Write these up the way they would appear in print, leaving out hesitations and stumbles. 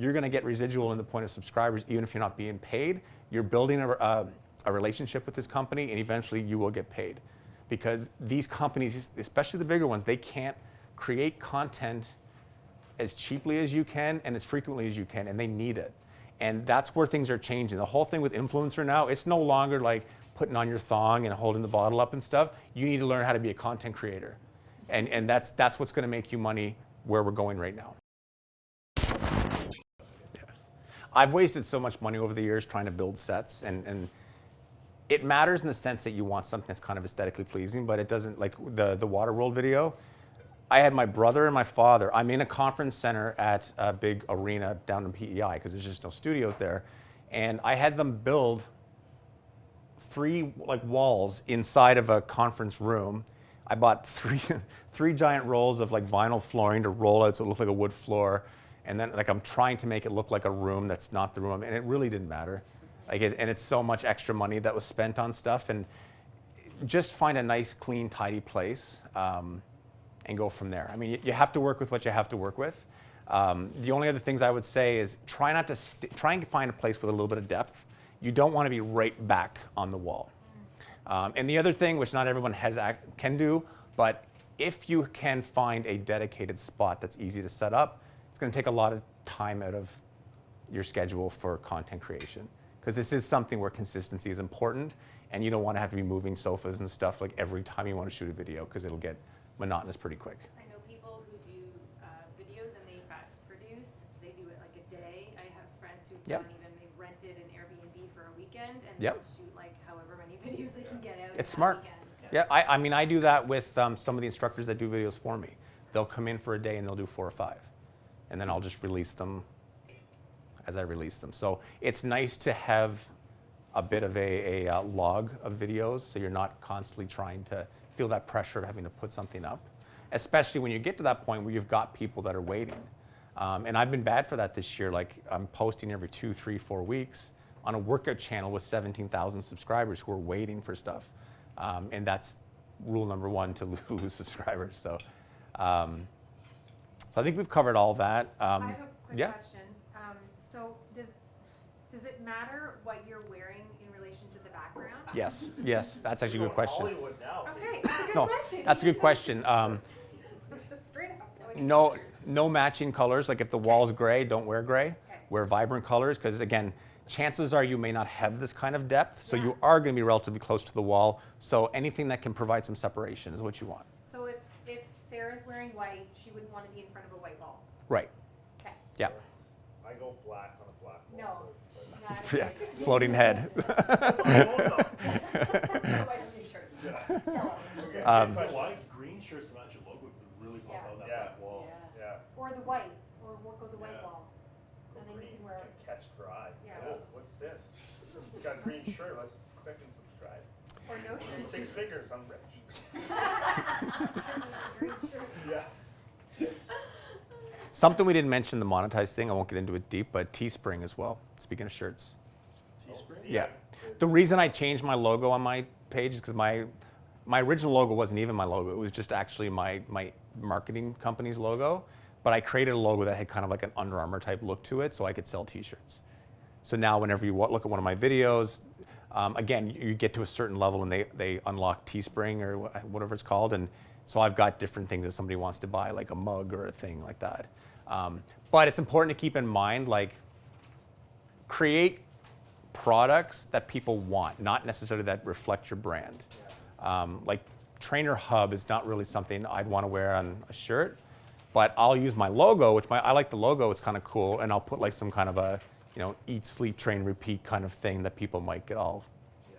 you're going to get residual in the point of subscribers, even if you're not being paid. You're building a relationship with this company, and eventually you will get paid. Because these companies, especially the bigger ones, they can't create content as cheaply as you can and as frequently as you can, and they need it. And that's where things are changing. The whole thing with influencer now, it's no longer like putting on your thong and holding the bottle up and stuff. You need to learn how to be a content creator. And that's what's going to make you money where we're going right now. Yeah. I've wasted so much money over the years trying to build sets, and it matters in the sense that you want something that's kind of aesthetically pleasing, but it doesn't, like the Waterworld video. I had my brother and my father. I'm in a conference center at a big arena down in PEI because there's just no studios there. And I had them build 3 like walls inside of a conference room. I bought three giant rolls of like vinyl flooring to roll out so it looked like a wood floor. And then like I'm trying to make it look like a room that's not the room. And it really didn't matter. And it's so much extra money that was spent on stuff. And just find a nice, clean, tidy place. And go from there. I mean, you have to work with what you have to work with. The only other things I would say is try and find a place with a little bit of depth. You don't want to be right back on the wall. And the other thing, which not everyone can do, but if you can find a dedicated spot that's easy to set up, it's going to take a lot of time out of your schedule for content creation. Because this is something where consistency is important, and you don't want to have to be moving sofas and stuff like every time you want to shoot a video, because it'll get monotonous pretty quick. I know people who do videos and they batch produce. They do it like a day. I have friends who've done even, they've rented an Airbnb for a weekend and they'll shoot like however many videos they can get out. It's smart. Yeah, I mean, I do that with some of the instructors that do videos for me. They'll come in for a day and they'll do 4 or 5. And then I'll just release them as I release them. So it's nice to have a bit of a log of videos so you're not constantly trying to feel that pressure of having to put something up, especially when you get to that point where you've got people that are waiting. And I've been bad for that this year. Like I'm posting every 2, 3, 4 weeks on a workout channel with 17,000 subscribers who are waiting for stuff. And that's rule number 1 to lose subscribers. So I think we've covered all that. I have a quick question. So does it matter what you're wearing in relation to the background? Yes, that's actually a good question. Hollywood now. Okay, that's a good question. That's a good question. Just straight up. No matching colors. Like if the wall's gray, don't wear gray. Okay. Wear vibrant colors, because again, chances are you may not have this kind of depth, so you are going to be relatively close to the wall. So anything that can provide some separation is what you want. So if Sarah's wearing white, she wouldn't want to be in front of a white wall. Right. Okay. Yeah. I go black on a black wall. No. Yeah. Floating head. Why green shirts to match your logo would really pop out that black wall. Yeah. Or the white, or we'll go the white wall. Go And then green, you can wear it's gonna catch their eye. Yeah. Oh, what's this? It's got a green shirt. Let's click and subscribe. or no shirt. 6 figures. I'm rich. Green shirt. Yeah. Something we didn't mention, the monetized thing, I won't get into it deep, but Teespring as well, speaking of shirts. Teespring? Yeah. The reason I changed my logo on my page is because my original logo wasn't even my logo. It was just actually my marketing company's logo. But I created a logo that had kind of like an Under Armour type look to it so I could sell t-shirts. So now whenever you look at one of my videos, again, you get to a certain level and they unlock Teespring or whatever it's called. And so I've got different things that somebody wants to buy, like a mug or a thing like that. But it's important to keep in mind, like, create products that people want, not necessarily that reflect your brand. Like Trainer Hub is not really something I'd want to wear on a shirt, but I'll use my logo, which I like the logo, it's kind of cool, and I'll put like some kind of a, eat, sleep, train, repeat kind of thing that people might get all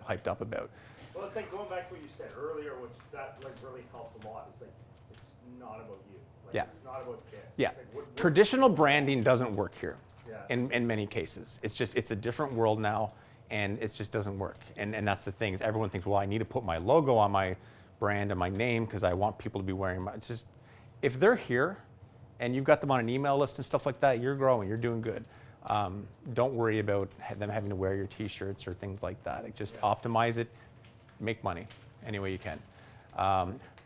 hyped up about. Well, it's like going back to what you said earlier, which that like really helped a lot. It's like, it's not about you. Like, it's not about this. Yeah. It's like, what Traditional branding doesn't work here. Yeah. In many cases. It's a different world now, and it just doesn't work. And that's the thing, is everyone thinks, well, I need to put my logo on my brand and my name because I want people to be wearing it's just, if they're here and you've got them on an email list and stuff like that, you're growing, you're doing good. Don't worry about them having to wear your t-shirts or things like that. Like, just optimize it, make money any way you can.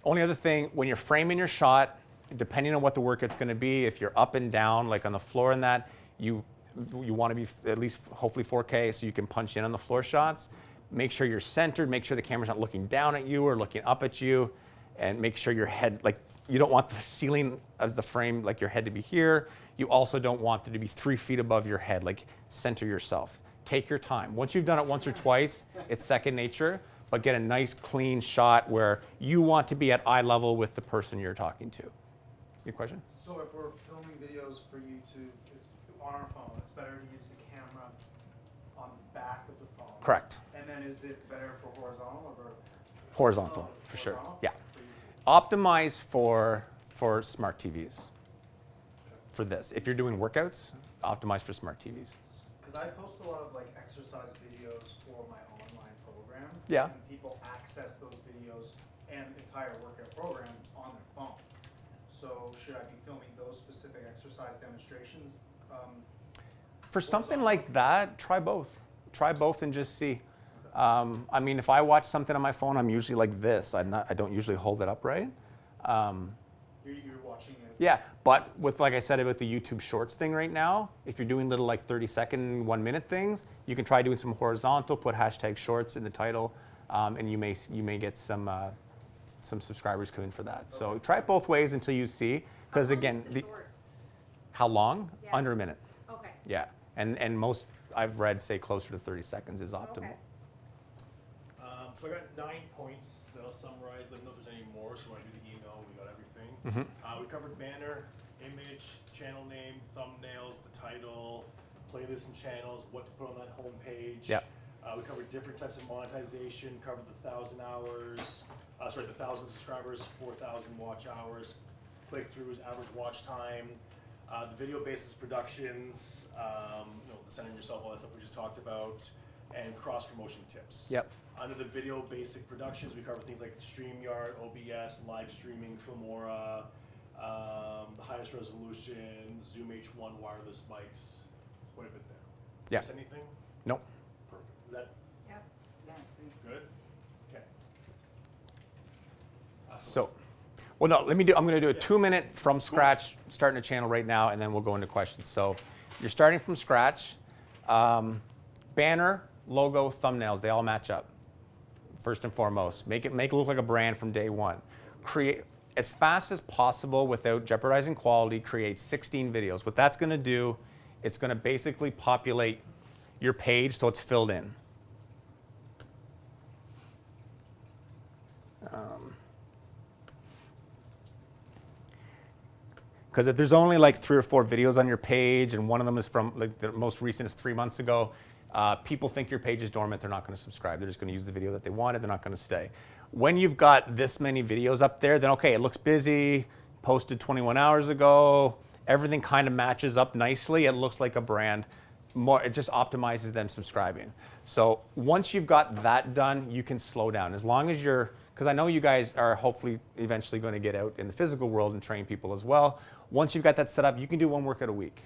Only other thing, when you're framing your shot, depending on what the workout's going to be, if you're up and down, like on the floor and that, You want to be at least hopefully 4K so you can punch in on the floor shots. Make sure you're centered, make sure the camera's not looking down at you or looking up at you, and make sure your head, like, you don't want the ceiling as the frame, like your head to be here. You also don't want it to be 3 feet above your head, like center yourself. Take your time. Once you've done it once or twice, it's second nature, but get a nice clean shot where you want to be at eye level with the person you're talking to. Your question? So if we're filming videos for YouTube, it's on our phone, it's better to use the camera on the back of the phone. Correct. And then is it better for horizontal or? Horizontal, for sure. Horizontal? Yeah. For YouTube? Optimize for smart TVs. For this, if you're doing workouts, optimize for smart TVs. Because I post a lot of like exercise videos for my online program. Yeah. And people access those videos and entire workout program on their phone. So should I be filming those specific exercise demonstrations? For something like that, try both. Try both and just see. I mean, if I watch something on my phone, I'm usually like this. I don't usually hold it upright. You're watching it. Yeah, but with, like I said about the YouTube Shorts thing right now, if you're doing little like 30-second, 1 minute things, you can try doing some horizontal, put hashtag shorts in the title, and you may get some subscribers come in for that. So Okay. try it both ways until you see, because again, how long? Yeah. Under a minute. Okay. Yeah, and most I've read say closer to 30 seconds is optimal. Okay. So I got 9 points that I'll summarize. Let me know if there's any more. So when I do the email, we got everything. Mm-hmm. We covered banner, image, channel name, thumbnails, the title, playlists and channels, what to put on that home page. Yep. We covered different types of monetization. Covered the 1,000 hours. The 1,000 subscribers, 4,000 watch hours, click-throughs, average watch time. The video basis productions, the centering yourself, all that stuff we just talked about, and cross-promotion tips. Yep. Under the video basic productions, we cover things like StreamYard, OBS, live streaming, Filmora, the highest resolution, Zoom H1 wireless mics. There's quite a bit there. Yeah. Miss anything? Nope. Perfect. Is that Yep. good? Okay. So, well, no, I'm going to do a 2-minute from scratch, starting a channel right now, and then we'll go into questions. So, you're starting from scratch. Banner, logo, thumbnails, they all match up. First and foremost, make it look like a brand from day one. Create as fast as possible without jeopardizing quality. Create 16 videos. What that's going to do, it's going to basically populate your page so it's filled in. Because if there's only like 3 or 4 videos on your page, and one of them is from, like, the most recent is 3 months ago, people think your page is dormant. They're not going to subscribe. They're just going to use the video that they wanted. They're not going to stay. When you've got this many videos up there, then okay, it looks busy, posted 21 hours ago, everything kind of matches up nicely. It looks like a brand. It just optimizes them subscribing. So once you've got that done, you can slow down. As long as you're, because I know you guys are hopefully eventually going to get out in the physical world and train people as well. Once you've got that set up, you can do 1 workout a week.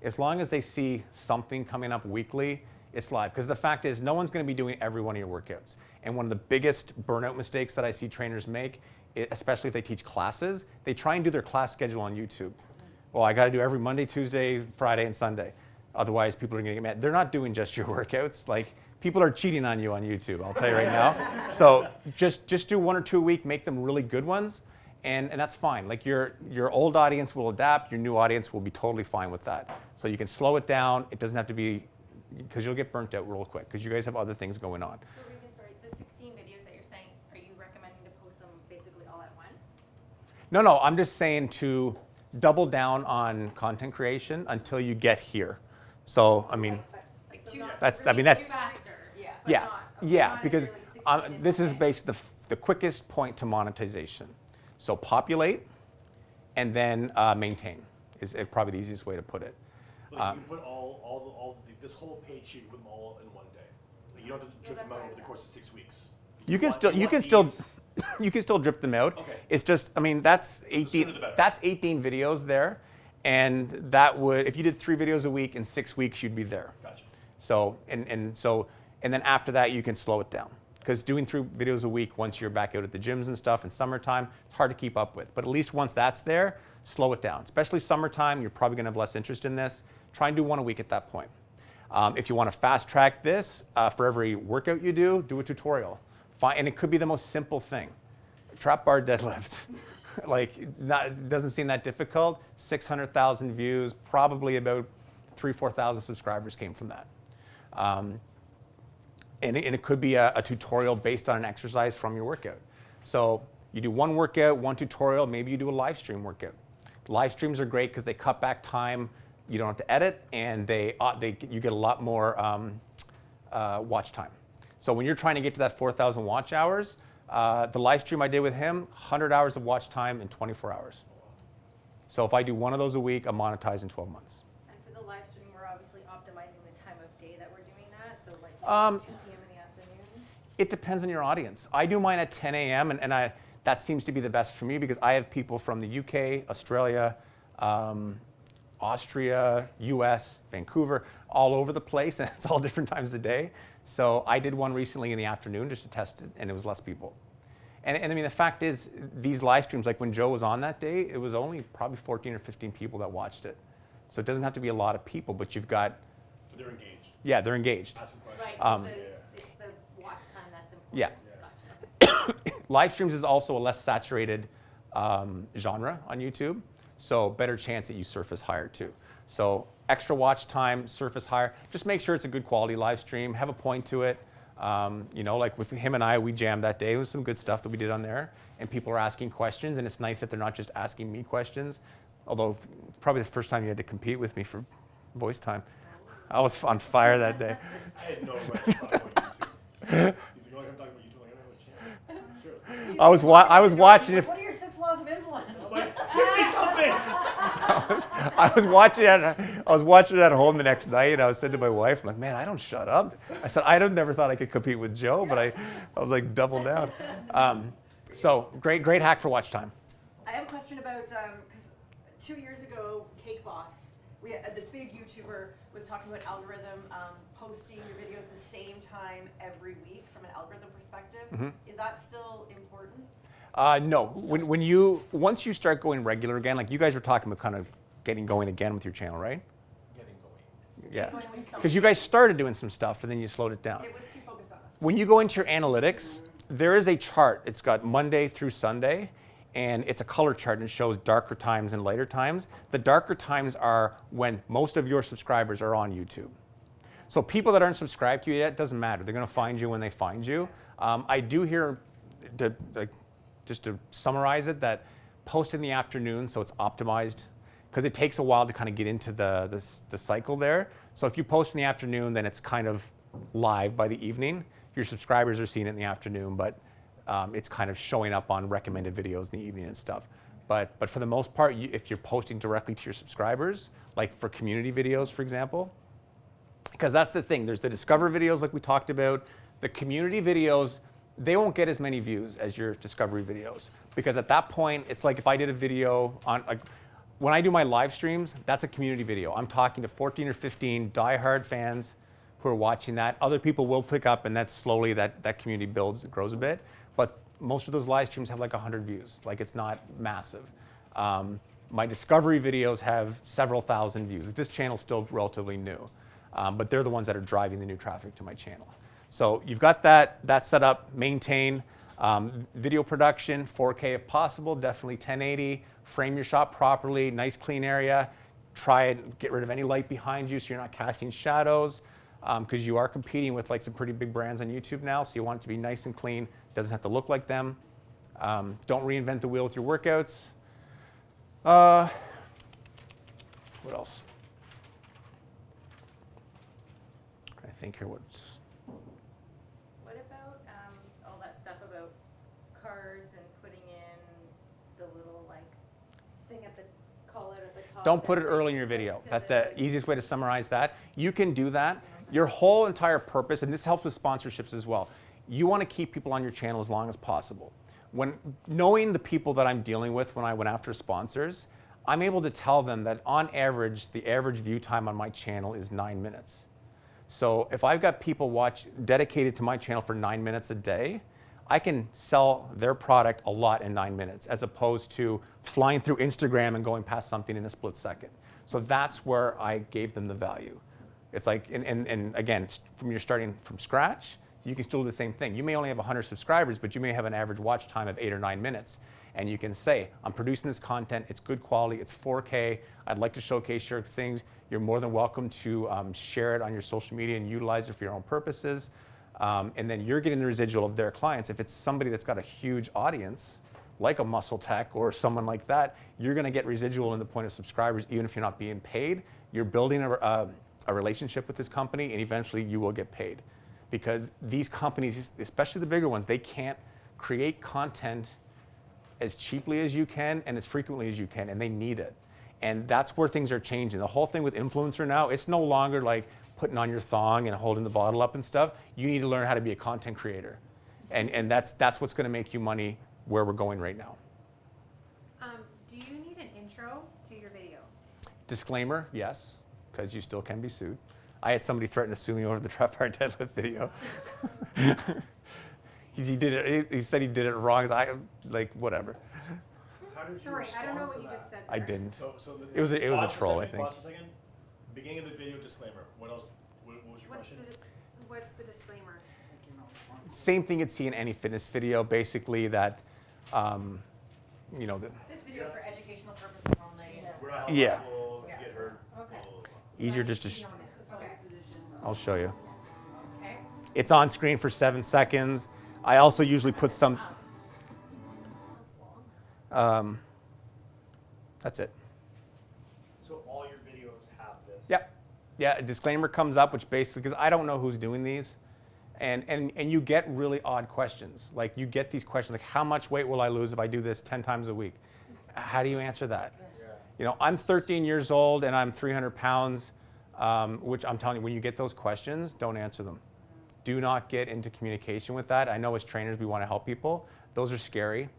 As long as they see something coming up weekly, it's live. Because the fact is, no one's going to be doing every one of your workouts. And one of the biggest burnout mistakes that I see trainers make, especially if they teach classes, they try and do their class schedule on YouTube. Well, I got to do every Monday, Tuesday, Friday, and Sunday. Otherwise, people are going to get mad. They're not doing just your workouts. Like, people are cheating on you on YouTube, I'll tell you right now. So just do 1 or 2 a week, make them really good ones, and that's fine. Like, your old audience will adapt, your new audience will be totally fine with that. So you can slow it down. It doesn't have to be, because you'll get burnt out real quick, because you guys have other things going on. So Regan, sorry, the 16 videos that you're saying, are you recommending to post them basically all at once? No, I'm just saying to double down on content creation until you get here. So, I mean, Like So not that's release faster. Yeah. But yeah, not- yeah, not because necessarily 16 in this one is day. based the quickest point to monetization. So populate and then maintain is probably the easiest way to put it. Like you can put this whole page sheet, with them all in one day. Like, you don't have to drip that's them out what I over the thought. course of 6 weeks. You can want still these- you can still drip them out. Okay. It's just, I mean, that's sooner 18 the better. that's 18 videos there, and that would, if you did 3 videos a week in 6 weeks, you'd be there. Gotcha. So and then after that you can slow it down, because doing 3 videos a week once you're back out at the gyms and stuff in summertime, it's hard to keep up with. But at least once that's there, slow it down. Especially summertime, you're probably going to have less interest in this. Try and do one a week at that point. If you want to fast track this, for every workout you do a tutorial. And it could be the most simple thing. Trap bar deadlift. It doesn't seem that difficult. 600,000 views, probably about 4,000 subscribers came from that. And it could be a tutorial based on an exercise from your workout. So you do one workout, one tutorial, maybe you do a live stream workout. Live streams are great because they cut back time. You don't have to edit, and you get a lot more watch time. So when you're trying to get to that 4,000 watch hours, the live stream I did with him, 100 hours of watch time in 24 hours. So if I do one of those a week, I'm monetized in 12 months. And for the live stream, we're obviously optimizing the time of day that we're doing that. So like 2 p.m. in the afternoon. It depends on your audience. I do mine at 10 a.m. and that seems to be the best for me because I have people from the UK, Australia, Austria, US, Vancouver, all over the place, and it's all different times of the day. So I did one recently in the afternoon just to test it, and it was less people. And I mean, the fact is, these live streams, like when Joe was on that day, it was only probably 14 or 15 people that watched it. So it doesn't have to be a lot of people, but you've got... They're engaged. Yeah, they're engaged. Asking questions. Right, it's the watch time that's important. Yeah. Gotcha. Live streams is also a less saturated genre on YouTube, so better chance that you surface higher too. So extra watch time, surface higher. Just make sure it's a good quality live stream. Have a point to it. Like with him and I, we jammed that day. It was some good stuff that we did on there, and people are asking questions, and it's nice that they're not just asking me questions. Although probably the first time you had to compete with me for voice time. I was on fire that day. I had no right to talk about YouTube. He's like, oh, I'm talking about YouTube. Like, I don't know what channel. Sure. I was watching it. What are your 6 laws of influence? I'm like, give me something. I was watching it at home the next night, and I was saying to my wife, I'm like, man, I don't shut up. I said, I never thought I could compete with Joe, but I was like, double down. So great hack for watch time. I have a question about, because 2 years ago, Cake Boss, this big YouTuber was talking about algorithm, posting your videos the same time every week from an algorithm perspective. Mm-hmm. Is that still important? No, once you start going regular again, like you guys were talking about kind of getting going again with your channel, right? Getting going. Yeah, Going with because you guys started doing some stuff and then you slowed it down. It was too focused on us. When you go into your analytics, there is a chart. It's got Monday through Sunday, and it's a color chart, and it shows darker times and lighter times. The darker times are when most of your subscribers are on YouTube. So people that aren't subscribed to you yet, doesn't matter. They're going to find you when they find you. I do hear, just to summarize it, that post in the afternoon, so it's optimized, because it takes a while to kind of get into the cycle there. So if you post in the afternoon, then it's kind of live by the evening. Your subscribers are seeing it in the afternoon, but it's kind of showing up on recommended videos in the evening and stuff. But for the most part, if you're posting directly to your subscribers, like for community videos, for example, because that's the thing. There's the discover videos like we talked about. The community videos, they won't get as many views as your discovery videos, because at that point, it's like if I did a video on, like, when I do my live streams, that's a community video. I'm talking to 14 or 15 diehard fans who are watching that. Other people will pick up, and that's slowly that community grows a bit. But most of those live streams have like 100 views. Like, it's not massive. My discovery videos have several thousand views. This channel's still relatively new, but they're the ones that are driving the new traffic to my channel. So you've got that set up, maintain. Video production, 4K if possible, definitely 1080. Frame your shot properly, nice clean area. Try and get rid of any light behind you so you're not casting shadows, because you are competing with like some pretty big brands on YouTube now, so you want it to be nice and clean. Doesn't have to look like them. Don't reinvent the wheel with your workouts. What else? I think here what's... What about all that stuff about cards and putting in the little like thing at the call out at the top? Don't put it early in your video. That's the easiest way to summarize that. You can do that. Your whole entire purpose, and this helps with sponsorships as well, you want to keep people on your channel as long as possible. When knowing the people that I'm dealing with when I went after sponsors, I'm able to tell them that on average, the average view time on my channel is 9 minutes. So if I've got people dedicated to my channel for 9 minutes a day, I can sell their product a lot in 9 minutes, as opposed to flying through Instagram and going past something in a split second. So that's where I gave them the value. It's like, and again, from you're starting from scratch, you can still do the same thing. You may only have 100 subscribers, but you may have an average watch time of 8 or 9 minutes. And you can say, I'm producing this content, it's good quality, it's 4K, I'd like to showcase your things. You're more than welcome to share it on your social media and utilize it for your own purposes. And then you're getting the residual of their clients. If it's somebody that's got a huge audience, like a Muscle Tech or someone like that, you're gonna get residual in the point of subscribers, even if you're not being paid. You're building a relationship with this company, and eventually you will get paid. Because these companies, especially the bigger ones, they can't create content as cheaply as you can and as frequently as you can, and they need it. And that's where things are changing. The whole thing with influencer now, it's no longer like putting on your thong and holding the bottle up and stuff. You need to learn how to be a content creator. And that's what's gonna make you money where we're going right now. Do you need an intro to your video? Disclaimer, yes, because you still can be sued. I had somebody threaten to sue me over the trap bar deadlift video. He did it. He said he did it wrong. I like whatever. How did you Sorry, I don't know respond what to you that? just said. I there. didn't. So It was a pause for troll, I second, think. Pause for a second. Beginning of the video disclaimer. What else? What was your question? What's the disclaimer? Same thing you'd see in any fitness video. Basically, that you know, This video is for educational purposes only. We're not Yeah. helpful if Yeah. you get hurt. Okay. easier just to. Okay. I'll show you. Okay. It's on screen for 7 seconds. I also usually put some. That's it. So all your videos have this? Yep. Yeah, a disclaimer comes up, which basically, because I don't know who's doing these, and you get really odd questions. Like you get these questions like, how much weight will I lose if I do this 10 times a week? How do you answer that? Yeah. You know, I'm 13 years old and I'm 300 pounds, which I'm telling you, when you get those questions, don't answer them. Do not get into communication with that. I know as trainers, we want to help people. Those are scary.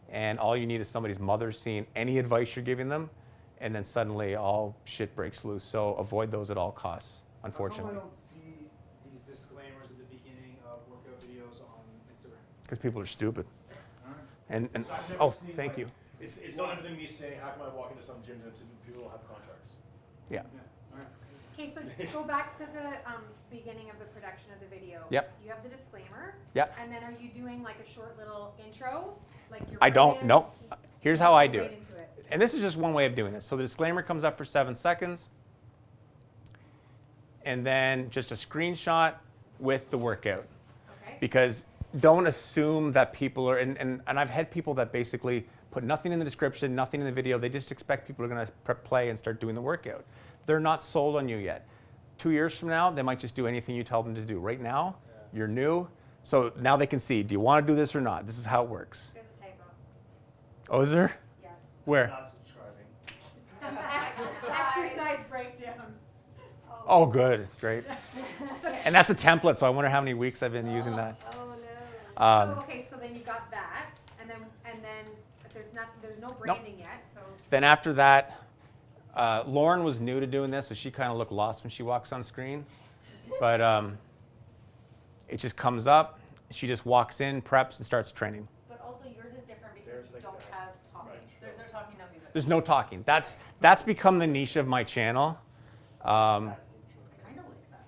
And all you need is somebody's mother seeing any advice you're giving them, and then suddenly all shit breaks loose. So avoid those at all costs, unfortunately. How come I don't see these disclaimers at the beginning of workout videos on Instagram? Because people are stupid. Alright. And So I've never oh, seen, thank like, you. It's not everything me saying, how come I walk into some gyms and people don't have contracts? Yeah. Yeah, alright. Okay, so go back to the beginning of the production of the video. Yep. You have the disclaimer. Yep. And then are you doing like a short little intro? Like your I don't. brands? Nope. Here's how I do Right it. into it. And this is just one way of doing this. So the disclaimer comes up for 7 seconds. And then just a screenshot with the workout. Okay. Because don't assume that people are, and I've had people that basically put nothing in the description, nothing in the video. They just expect people are going to play and start doing the workout. They're not sold on you yet. 2 years from now, they might just do anything you tell them to do. Right now, you're new. So now they can see, do you want to do this or not? This is how it works. There's a typo. Oh, is there? Yes. Where? Not subscribing. Exercise breakdown. Oh, good. Great. And that's a template, so I wonder how many weeks I've been using that. Oh, no. Um, So okay, so then you got that, and then there's no branding yet. So Then after that, Lauren was new to doing this, so she kind of looked lost when she walks on screen. But it just comes up. She just walks in, preps, and starts training. But also yours is different because There's you like don't that. have talking. Right. There's no talking, no music. There's no talking. That's become the niche of my channel. I kind of like that.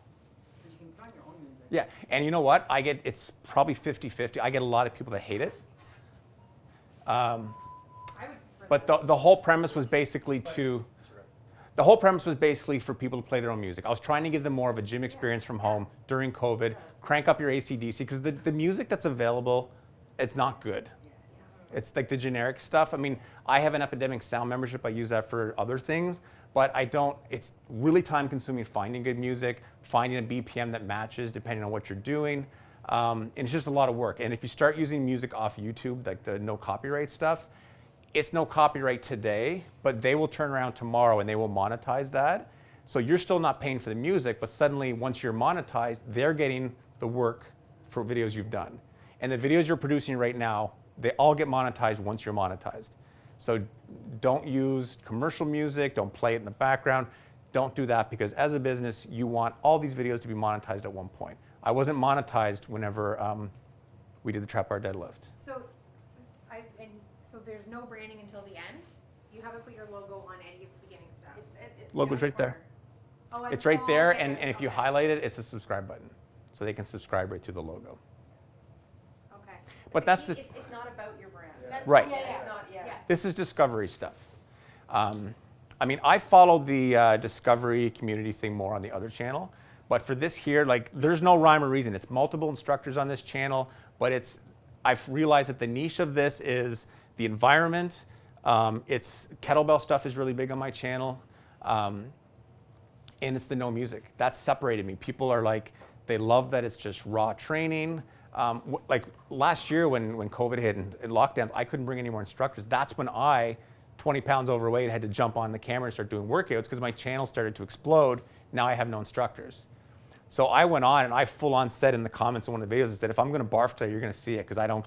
Because you can find your own music. Yeah, and you know what? It's probably 50-50. I get a lot of people that hate it. I would. But the whole premise was basically for people to play their own music. I was trying to give them more of a gym experience from home during COVID. Crank up your AC/DC because the music that's available, it's not good. It's like the generic stuff. I mean, I have an Epidemic Sound membership. I use that for other things, but I don't. It's really time consuming finding good music, finding a BPM that matches depending on what you're doing. And it's just a lot of work. And if you start using music off YouTube, like the no copyright stuff, it's no copyright today, but they will turn around tomorrow and they will monetize that. So you're still not paying for the music, but suddenly once you're monetized, they're getting the work for videos you've done. And the videos you're producing right now, they all get monetized once you're monetized. So don't use commercial music, don't play it in the background. Don't do that because as a business, you want all these videos to be monetized at one point. I wasn't monetized whenever we did the trap bar deadlift. So there's no branding until the end. You haven't put your logo on any of the beginning stuff. Logo's right there. Oh, It's right there, and okay, if you okay. highlight it, it's a subscribe button. So they can subscribe right through the logo. Okay. But that's the, It's not about your brand. That's- Right. Yeah, It's yeah. not, yeah. this is discovery stuff. I mean, I follow the discovery community thing more on the other channel, but for this here, like, there's no rhyme or reason. It's multiple instructors on this channel, but I've realized that the niche of this is the environment. It's kettlebell stuff is really big on my channel, and it's the no music. That's separated me. People are like, they love that it's just raw training. Like last year when COVID hit and lockdowns, I couldn't bring any more instructors. That's when I, 20 pounds overweight, had to jump on the camera and start doing workouts because my channel started to explode. Now I have no instructors. So I went on and I full on said in the comments of one of the videos, I said, if I'm gonna barf today, you're gonna see it because I don't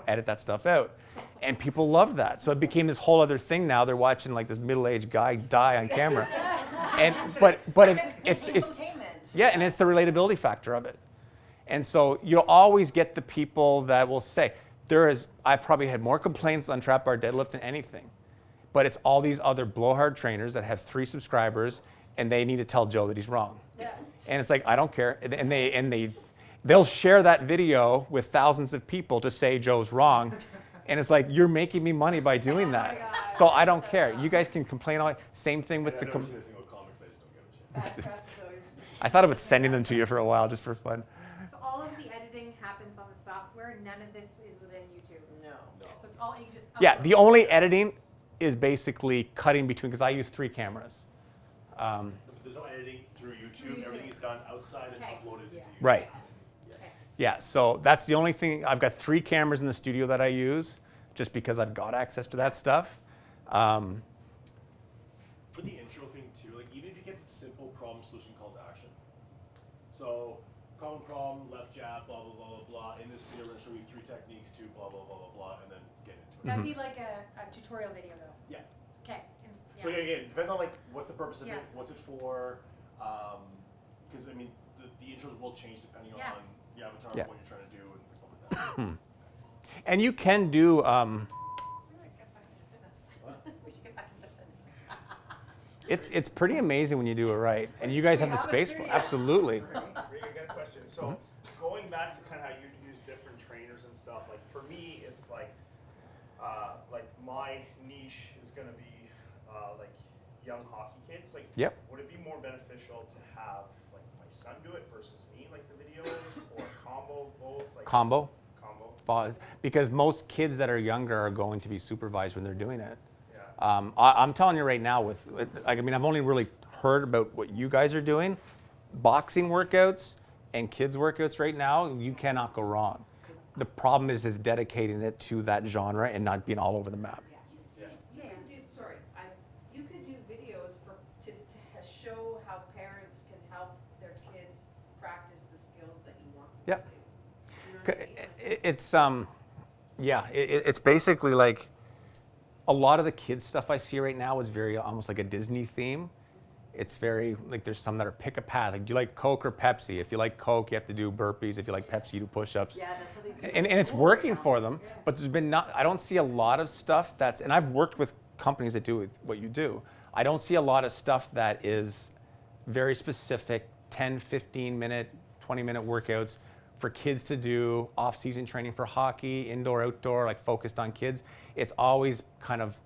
edit that stuff out. And people loved that. So it became this whole other thing now. They're watching like this middle-aged guy die on camera. But it's Entertainment. yeah, and it's the relatability factor of it. And so you'll always get the people that will say, I've probably had more complaints on trap bar deadlift than anything. But it's all these other blowhard trainers that have 3 subscribers and they need to tell Joe that he's wrong. Yeah. And it's like, I don't care. And they'll share that video with thousands of people to say Joe's wrong. And it's like, you're making me money by doing that. God. So I don't care. You guys can complain all. Same thing with I've the. never seen a single comic, so I just don't give a shit. Bad press is always. I thought about sending them to you for a while just for fun. So all of the editing happens on the software. None of this is within YouTube. No. So it's all you just. Yeah, upload. the only editing is basically cutting between, because I use 3 cameras. But there's no editing through YouTube. YouTube. Everything is done outside and Okay. uploaded Yeah. into YouTube. Right. Okay. Yeah, so that's the only thing. I've got 3 cameras in the studio that I use just because I've got access to that stuff. For the intro thing too, like even if you get the simple problem solution call to action. So common problem, left jab, blah blah blah blah blah. In this video, we're gonna show you 3 techniques to blah blah blah blah blah, and then get into it. That'd be like a tutorial video though. Yeah. Okay. So again, it depends on like what's the purpose of Yes. it, what's it for, because I mean the intros will change depending Yeah. on the avatar, Yeah. what you're trying to do, and stuff like that. And you can do, We might get back into fitness. We should get back into fitness. it's pretty amazing when you do it right. And you guys have the space for it. Absolutely. Regan, I got a question. So going back to kind of how you use different trainers and stuff, like for me, it's like my niche is going to be like young hockey kids. Like, Yep. would it be more beneficial to have like my son do it versus me, like the videos, or combo of both? Like Combo. Combo. Because most kids that are younger are going to be supervised when they're doing it. Yeah. I'm telling you right now, I've only really heard about what you guys are doing. Boxing workouts and kids workouts right now, you cannot go wrong. The problem is dedicating it to that genre and not being all over the map. Yeah, you could do videos to show how parents can help their kids practice the skills that you want them Yep. to do. You know what I mean? It's basically like a lot of the kids stuff I see right now is very almost like a Disney theme. It's very like there's some that are pick a path. Like, do you like Coke or Pepsi? If you like Coke, you have to do burpees. If you like Pepsi, you do push-ups. Yeah, that's how they do it. And it's working for them, but I don't see a lot of stuff and I've worked with companies that do what you do. I don't see a lot of stuff that is very specific, 10, 15 minute, 20 minute workouts for kids to do, off-season training for hockey, indoor, outdoor, like focused on kids. It's always kind of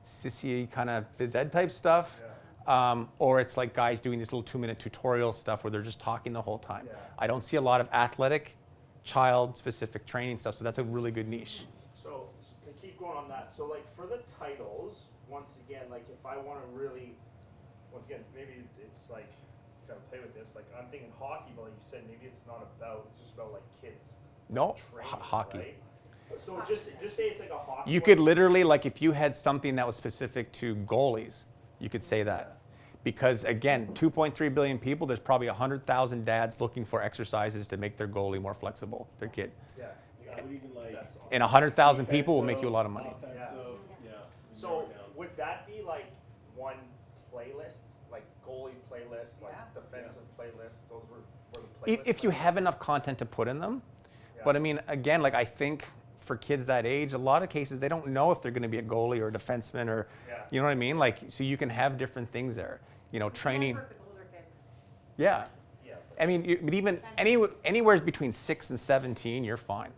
sissy, kind of phys ed type stuff. Yeah. Or it's like guys doing these little 2-minute tutorial stuff where they're just talking the whole time. Yeah. I don't see a lot of athletic, child-specific training stuff, so that's a really good niche. So to keep going on that, so like for the titles, once again, like if I want to really, once again, maybe it's like gotta play with this. Like I'm thinking hockey, but like you said, maybe it's not about. It's just about like kids No, training, hockey. Right? So just say it's like a hockey. You could literally, like if you had something that was specific to goalies, you could say that. Because again, 2.3 billion people, there's probably 100,000 dads looking for exercises to make their goalie more flexible, their kid. Yeah. I would even like That's all. And 100,000 people will make you a lot of money. Offensive, yeah. So narrow it down. would that be like one playlist, like goalie playlist, like Yeah. defensive playlist? Those were the playlists. If you have enough content to put in them. Yeah. But I mean, again, like I think for kids that age, a lot of cases they don't know if they're going to be a goalie or a defenseman or, Yeah. you know what I mean? Like, so you can have different things there. You know, It does training. work with older kids. Yeah. Yeah. I mean, but even anywhere between 6 and 17, you're fine.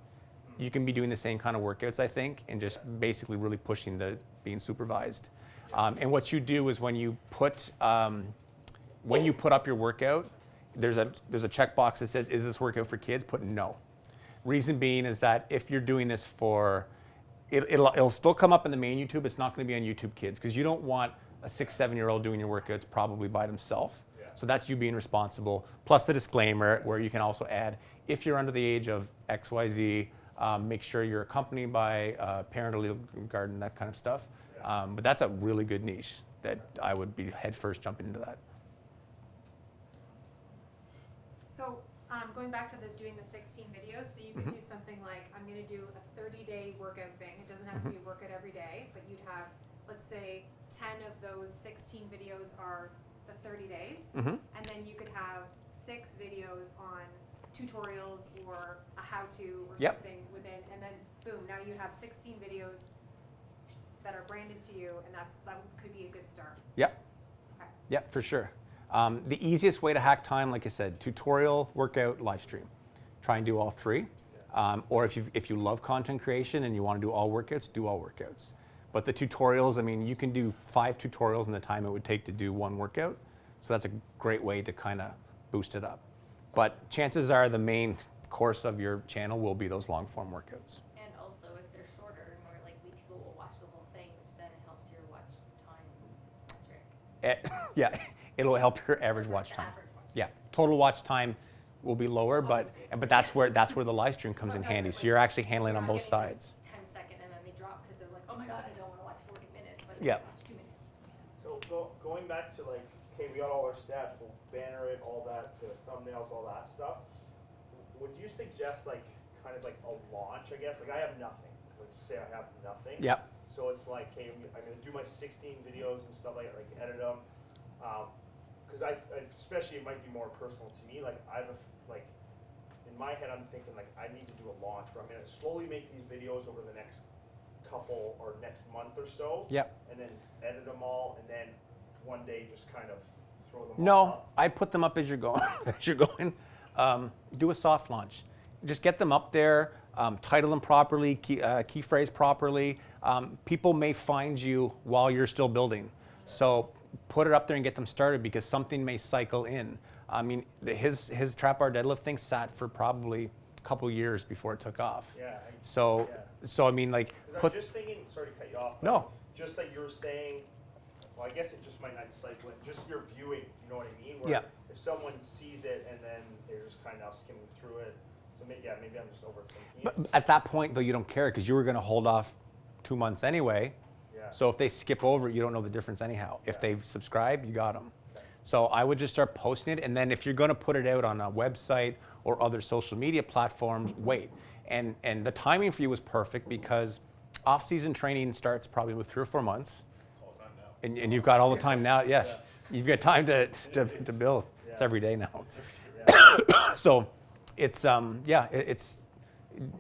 You can be doing the same kind of workouts, I think, and just basically really pushing the being supervised. And what you do is when you put up your workout, there's a checkbox that says, "Is this workout for kids?" Put no. Reason being is that if you're doing this for, it'll still come up in the main YouTube. It's not going to be on YouTube Kids because you don't want a 6, 7-year-old doing your workouts probably by themselves. Yeah. So that's you being responsible. Plus the disclaimer where you can also add, if you're under the age of XYZ, make sure you're accompanied by a parent or legal guardian, that kind of stuff. Yeah. But that's a really good niche that I would be head first jumping into that. So, going back to doing the 16 videos, so you could do something like, I'm gonna do a 30-day workout thing. It doesn't have to be a workout every day, but you'd have, let's say, 10 of those 16 videos are the 30 days. And then you could have 6 videos on tutorials or a how-to or Yep. something within, and then boom, now you have 16 videos that are branded to you, and that could be a good start. Yep. Okay. Yep, for sure. The easiest way to hack time, like I said, tutorial, workout, live stream. Try and do all 3. Or if you love content creation and you want to do all workouts, do all workouts. But the tutorials, I mean, you can do 5 tutorials in the time it would take to do 1 workout. So that's a great way to kind of boost it up. But chances are the main course of your channel will be those long form workouts. And also, if they're shorter, more likely people will watch the whole thing, which then helps your watch time metric. Yeah, it'll help your average watch time. Average watch Yeah, total watch time will be lower, but that's where the live stream comes in handy. So you're actually handling on both sides. 10 second and then they drop because they're like, oh my god, I don't want to watch 40 minutes, but Yeah. I watch 2 minutes. So going back to like, okay, we got all our stats, we'll banner it, all that, the thumbnails, all that stuff. Would you suggest like kind of like a launch, I guess? Like I have nothing. Let's say I have nothing. Yep. So it's like, okay, I'm gonna do my 16 videos and stuff like edit them. Because I especially it might be more personal to me. Like I have like in my head I'm thinking like I need to do a launch where I'm gonna slowly make these videos over the next couple or next month or so. Yep. And then edit them all, and then one day just kind of throw them all No, up. I put them up as you're going. Do a soft launch. Just get them up there. Title them properly. Key phrase properly. People may find you while you're still building. So put it up there and get them started because something may cycle in. I mean, his trap bar deadlift thing sat for probably a couple years before it took off. Yeah. So I mean, like, Because I'm just thinking, sorry to cut you off. But No. Just like you were saying, well, I guess it just might not cycle in. Just your viewing, you know what I mean? Where Yeah. If someone sees it and then they're just kind of skimming through it. So maybe I'm just overthinking it. but at that point though, you don't care because you were going to hold off 2 months anyway. Yeah. So if they skip over it, you don't know the difference anyhow. If Yeah. they subscribe, you got them. Okay. So I would just start posting it, and then if you're going to put it out on a website or other social media platforms, wait. And the timing for you was perfect because off-season training starts probably with 3 or 4 months, All the time now. and you've got all the time now. Yeah, you've got time to build. It's yeah. every day now. Yeah. So it's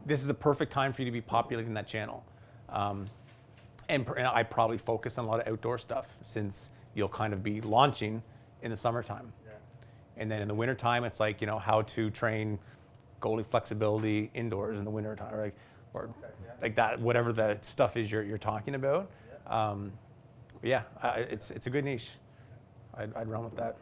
this is a perfect time for you to be populating that channel. And I probably focus on a lot of outdoor stuff since you'll kind of be launching in the summertime. Yeah. And then in the wintertime, it's like, how to train goalie flexibility indoors in the wintertime, or yeah. like that, whatever the stuff is you're talking about. Yeah. It's a good niche. I'd run with that.